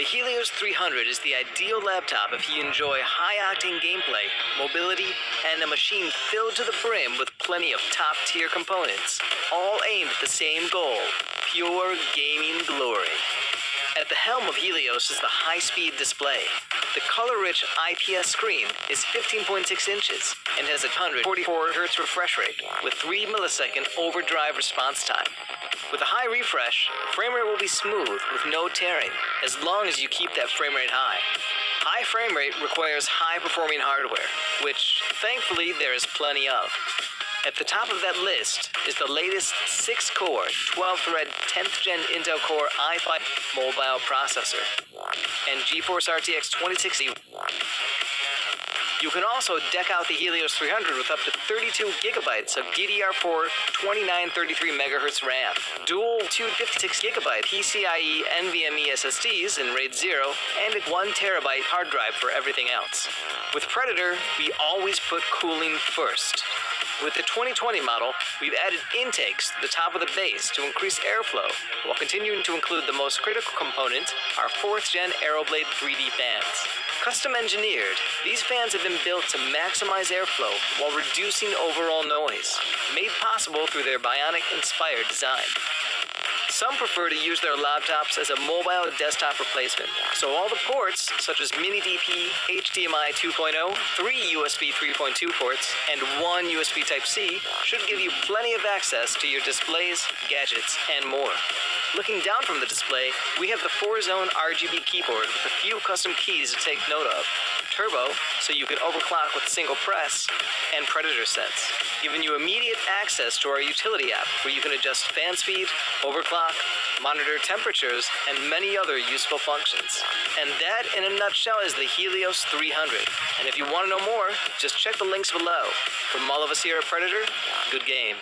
The Helios 300 is the ideal laptop if you enjoy high-octane gameplay, mobility, and a machine filled to the brim with plenty of top-tier components, all aimed at the same goal: pure gaming glory. At the helm of Helios is the high-speed display. The color-rich IPS screen is 15.6 inches and has a 144 Hz refresh rate with 3 millisecond overdrive response time. With a high refresh, frame rate will be smooth with no tearing, as long as you keep that frame rate high. High frame rate requires high-performing hardware, which, thankfully, there is plenty of. At the top of that list is the latest 6-core, 12-thread 10th Gen Intel Core i5 mobile processor and GeForce RTX 2060. You can also deck out the Helios 300 with up to 32 gigabytes of DDR4 2933 MHz RAM, dual 256 gigabyte PCIe NVMe SSDs in RAID 0, and a 1 terabyte hard drive for everything else. With Predator, we always put cooling first. With the 2020 model, we've added intakes to the top of the base to increase airflow, while continuing to include the most critical component, our 4th Gen Aeroblade 3D fans. Custom engineered, these fans have been built to maximize airflow while reducing overall noise, made possible through their bionic-inspired design. Some prefer to use their laptops as a mobile desktop replacement, so all the ports, such as Mini DP, HDMI 2.0, 3 USB 3.2 ports, and 1 USB Type-C, should give you plenty of access to your displays, gadgets, and more. Looking down from the display, we have the 4-zone RGB keyboard with a few custom keys to take note of. Turbo, so you can overclock with single press, and Predator Sense, giving you immediate access to our utility app where you can adjust fan speed, overclock, monitor temperatures, and many other useful functions. And that, in a nutshell, is the Helios 300. And if you want to know more, just check the links below. From all of us here at Predator, good game.